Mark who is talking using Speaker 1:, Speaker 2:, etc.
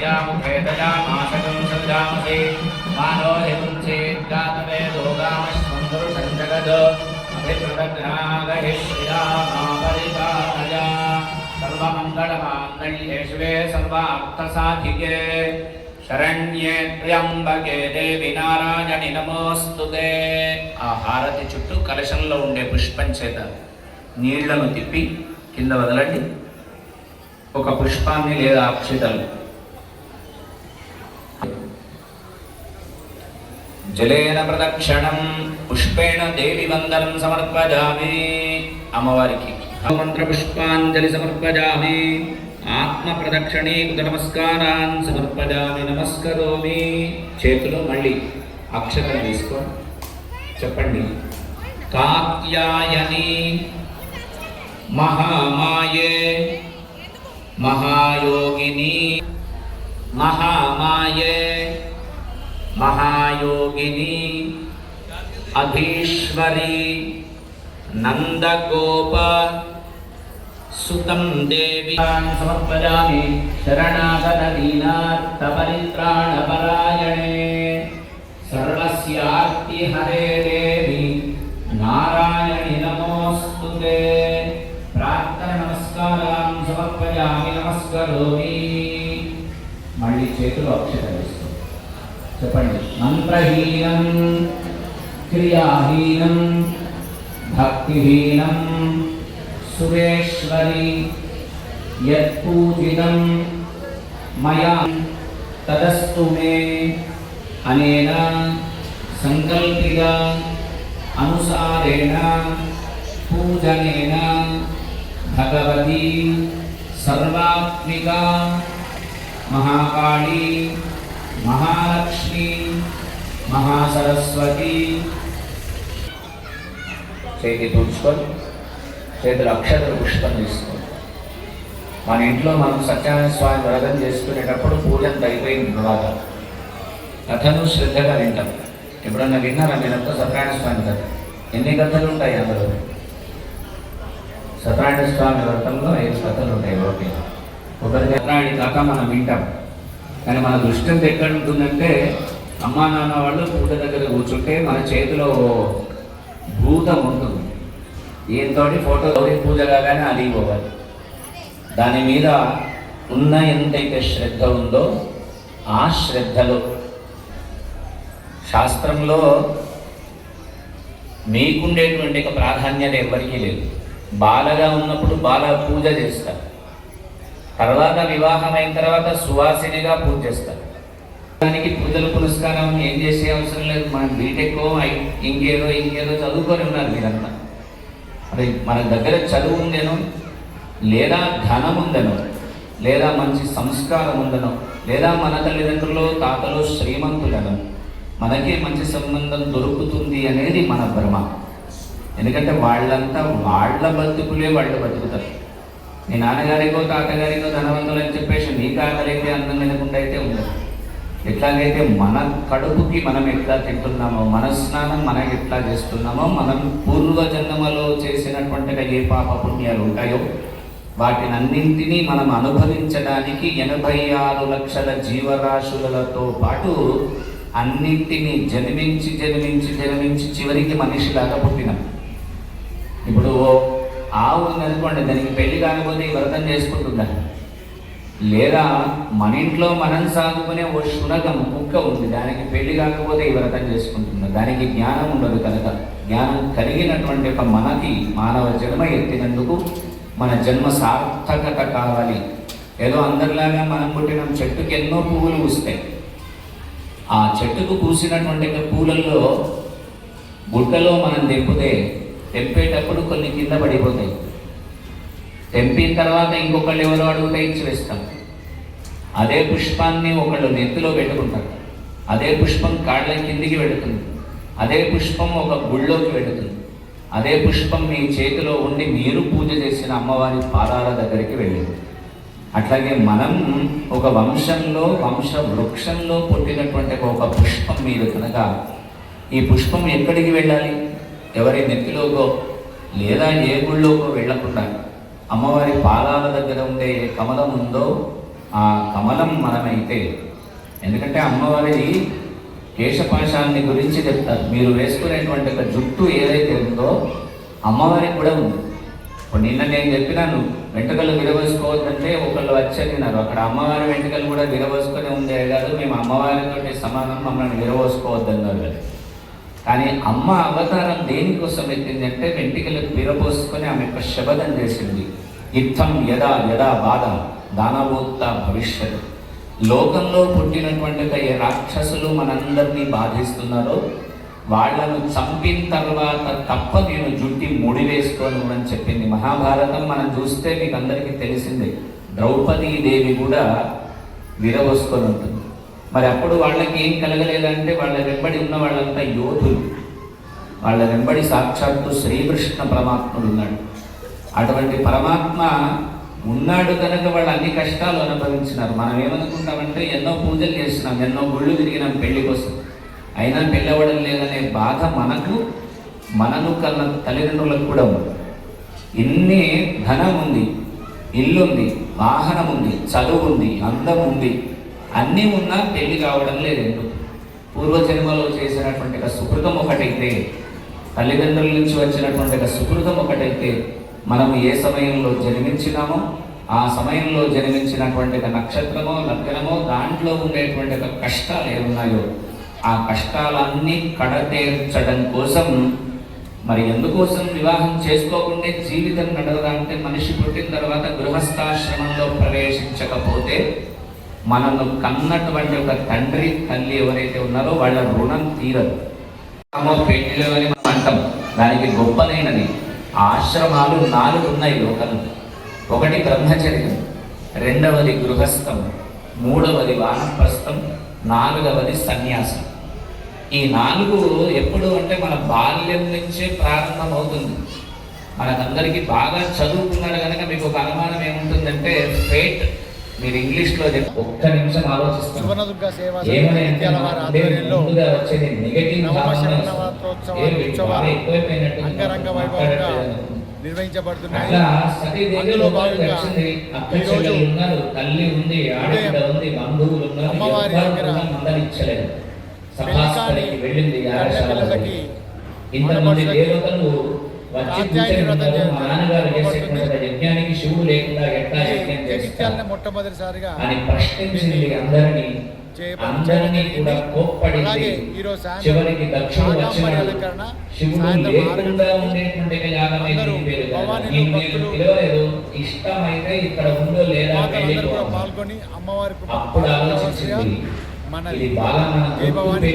Speaker 1: यामुखे दजामाशकं सजामसे मानोधिपुं चेद्गातवेदो गामश्वन्दुरुषं जगद् अभिप्रदग्नागहि श्रियामापरिपालया सर्वमङ्गलमाङ्गल्ये शिवे सर्वार्थसाधिके शरण्ये त्र्यंबके देवी नारायणि नमोस्तुते। ఆ హారతి చుట్టూ కలశంలో ఉండే పుష్పం చేత నీళ్లను తిప్పి కింద వదలండి. ఒక పుష్పాన్ని లేదా అక్షతలు జలేన ప్రదక్షిణం పుష్పేణ దేవి వందనం సమర్పయామి. అమ్మవారికి మంత్ర పుష్పాంజలి సమర్పయామి. ఆత్మ ప్రదక్షిణీకృత నమస్కారాన్ సమర్పయామి. నమస్కరోమి. చేతిలో మళ్ళీ అక్షతలు తీసుకోండి. చెప్పండి. కాత్యాయని మహామాయే महायोगिनी महामाये महायोगिनी अधीश्वरी नंदगोप सुतं देवी समर्पयामि। शरणागतदीनार्तपरित्राणपरायणे सर्वस्यार्तिहरे देवी नारायणि नमोस्तुते। प्रार्थना नमस्कारां समर्पयामि. नमस्करोमि. మళ్ళీ చేతులు అక్షతలు వేసుకోండి. చెప్పండి. మంత్రహీనం క్రియాహీనం భక్తిహీనం సురేశ్వరి యత్పూజితం మయా తదస్తు మే అనేన సంకల్పిత అనుసారేణ పూజనేన भगवती सर्वात्मिका महाकाली महालक्ष्मी महासरस्वती. చేతి తుడుచుకొని చేతులు అక్షతలు పుష్పం తీసుకోండి. మన ఇంట్లో మనం సత్యనారాయణ స్వామి వ్రతం చేసుకునేటప్పుడు పూజంత అయిపోయిన తర్వాత కథను శ్రద్ధగా వింటాం. ఎప్పుడన్నా విన్నారా మీరంతా సత్యనారాయణ స్వామి కథ? ఎన్ని కథలు ఉంటాయి అందులో? సత్యనారాయణ స్వామి వ్రతంలో 5 కథలు ఉంటాయి. ఓకే, ఒకరి సత్యనారాయణ కథ మనం వింటాం. కానీ మన దృష్టి ఎక్కడ ఉంటుందంటే అమ్మా నాన్న వాళ్ళు పూజ దగ్గర కూర్చుంటే మన చేతిలో భూతం ఉంటుంది. దీంతో ఫోటో పూజ కాగానే అది పోవాలి. దాని మీద ఉన్న ఎంతైతే శ్రద్ధ ఉందో ఆ శ్రద్ధలో శాస్త్రంలో మీకుండేటువంటి ఒక ప్రాధాన్యత ఎవరికీ లేదు. బాలగా ఉన్నప్పుడు బాల పూజ చేస్తారు. తర్వాత వివాహం అయిన తర్వాత సువాసినిగా పూజ చేస్తారు. దానికి పూజలు పురస్కారం ఏం చేసే అవసరం లేదు. మనం బీటెక్ ఇంకేదో చదువుకొని ఉన్నారు మీరంతా. మరి మన దగ్గర చదువు ఉందేనో, లేదా ధనం ఉందనో, లేదా మంచి సంస్కారం ఉందనో, లేదా మన తల్లిదండ్రులు తాతలు శ్రీమంతులను మనకే మంచి సంబంధం దొరుకుతుంది అనేది మన భ్రమ. ఎందుకంటే వాళ్ళంతా వాళ్ళ బతుకులే వాళ్ళు బతుకుతారు. మీ నాన్నగారికో తాతగారికో ధనవంతులు అని చెప్పేసి నీ కాకలైతే అందం లేకుండా అయితే ఉండదు. ఎట్లాగైతే మన కడుపుకి మనం ఎట్లా తింటున్నామో, మన స్నానం మనం ఎట్లా చేస్తున్నామో, మనం పూర్వజన్మలో చేసినటువంటి ఏ పాప పుణ్యాలు ఉంటాయో వాటిని అన్నింటినీ మనం అనుభవించడానికి 86 లక్షల జీవరాశులతో పాటు అన్నింటినీ జన్మించి జన్మించి జన్మించి చివరికి మనిషిలాగా పుట్టినాం. ఇప్పుడు ఆవు ఉందనుకోండి, దానికి పెళ్లి కాకపోతే వ్రతం చేసుకుంటుందా? లేదా మన ఇంట్లో మనం సాగుకునే ఓ శునకం కుక్క ఉంది, దానికి పెళ్లి కాకపోతే ఈ వ్రతం చేసుకుంటుందా? దానికి జ్ఞానం ఉండదు కనుక జ్ఞానం కలిగినటువంటి ఒక మనకి మానవ జన్మ ఎత్తినందుకు మన జన్మ సార్థకత కావాలి. ఏదో అందరిలాగా మనం పుట్టిన చెట్టుకి ఎన్నో పువ్వులు పూస్తాయి. ఆ చెట్టుకు పూసినటువంటి పూలల్లో బుట్టలో మనం తెంపేటప్పుడు కొన్ని కింద పడిపోతాయి. తెంపిన తర్వాత ఇంకొకళ్ళు ఎవరో అడుగుతే ఇచ్చి వేస్తాం. అదే పుష్పాన్ని ఒకళ్ళు నెత్తిలో పెట్టుకుంటారు. అదే పుష్పం కాళ్ళ కిందికి వెళుతుంది. అదే పుష్పం ఒక గుళ్ళోకి వెళుతుంది. అదే పుష్పం మీ చేతిలో ఉండి మీరు పూజ చేసిన అమ్మవారి పాదాల దగ్గరికి వెళ్ళింది. అట్లాగే మనం ఒక వంశ వృక్షంలో పుట్టినటువంటి ఒక పుష్పం మీరు కనుక ఈ పుష్పం ఎక్కడికి వెళ్ళాలి? ఎవరి నెత్తిలోకో లేదా ఏ గుళ్ళోకో వెళ్ళకుండా అమ్మవారి పాదాల దగ్గర ఉండే ఏ కమలం ఉందో ఆ కమలం మనమైతే, ఎందుకంటే అమ్మవారి కేశపాశాన్ని గురించి చెప్తారు. మీరు వేసుకునేటువంటి ఒక జుట్టు ఏదైతే ఉందో అమ్మవారికి కూడా ఉంది. ఇప్పుడు నిన్న నేను చెప్పినాను వెంట్రుకలు విరవోసుకోవద్దంటే ఒకళ్ళు వచ్చేదినారు, అక్కడ అమ్మవారి వెంట్రుకలు కూడా విరవోసుకొని ఉండే కాదు, మేము అమ్మవారితో సమానం, మమ్మల్ని విరవోసుకోవద్దన్నారు కదా. కానీ అమ్మ అవతారం దేనికోసం ఎత్తిందంటే వెంట్రుకలు విరవోసుకొని ఆమె యొక్క శబదం చేసింది. ఇత్తం యదా యదా బాధ దానవోత్త భవిష్యత్. లోకంలో పుట్టినటువంటి ఏ రాక్షసులు మనందరినీ బాధిస్తున్నారో వాళ్లను చంపిన తర్వాత తప్ప నేను జుట్టి ముడి వేసుకోను అని చెప్పింది. మహాభారతం మనం చూస్తే మీకు అందరికీ తెలిసిందే, ద్రౌపదీదేవి కూడా విరవోసుకొని ఉంటుంది. మరి అప్పుడు వాళ్ళకి ఏం కలగలేదంటే వాళ్ళ వెంబడి ఉన్న వాళ్ళంతా యోధులు, వాళ్ళ వెంబడి సాక్షాత్తు శ్రీకృష్ణ పరమాత్ముడు ఉన్నాడు. అటువంటి పరమాత్మ ఉన్నాడు కనుక వాళ్ళు అన్ని కష్టాలు అనుభవించినారు. మనం ఏమనుకుంటామంటే ఎన్నో పూజలు చేసినాం, ఎన్నో గుళ్ళు తిరిగినాం పెళ్లి కోసం, అయినా పెళ్ళవడం లేదనే బాధ మనను కన్న తల్లిదండ్రులకు కూడా ఉంది. ఇన్ని ధనం ఉంది, ఇల్లుంది, వాహనం ఉంది, చదువు ఉంది, అందం ఉంది, అన్నీ ఉన్నా పెళ్లి కావడం లేదు. ఎందుకు? పూర్వజన్మలో చేసినటువంటి ఒక సుకృతం ఒకటైతే, తల్లిదండ్రుల నుంచి వచ్చినటువంటి ఒక సుకృతం ఒకటైతే, మనము ఏ సమయంలో జన్మించినామో ఆ సమయంలో జన్మించినటువంటి ఒక నక్షత్రమో లగ్నమో దాంట్లో ఉండేటువంటి ఒక కష్టాలు ఏమున్నాయో ఆ కష్టాలన్నీ కడతేర్చడం కోసం, మరి ఎందుకోసం వివాహం చేసుకోకుండా జీవితం నడవదంటే మనిషి పుట్టిన తర్వాత గృహస్థాశ్రమంలో ప్రవేశించకపోతే మనను కన్నటువంటి ఒక తండ్రి తల్లి ఎవరైతే ఉన్నారో వాళ్ళ రుణం తీరదు. పెళ్లిలో అని మనం అంటాం, దానికి గొప్పనైనది ఆశ్రమాలు 4 ఉన్నాయి లోకంలో. ఒకటి బ్రహ్మచర్యం, రెండవది గృహస్థం, మూడవది వానప్రస్థం, 4వది సన్యాసం. ఈ 4 ఎప్పుడు అంటే మన బాల్యం నుంచే ప్రారంభమవుతుంది. మనకందరికీ బాగా చదువుకున్నాడు కనుక మీకు ఒక అనుమానం ఏముంటుందంటే ఫేట్, మీరు ఇంగ్లీష్లో ఒక్క నిమిషం ఆలోచిస్తాం
Speaker 2: నిర్వహించబడుతున్నాయి. అందులో భాగంగా ఈరోజు అమ్మవారి దగ్గర పెళ్లి కాని పిల్లలకి మొట్టమొదటిసారిగా అలాగే ఈరోజు పాల్గొని అమ్మవారి మన జై భవాని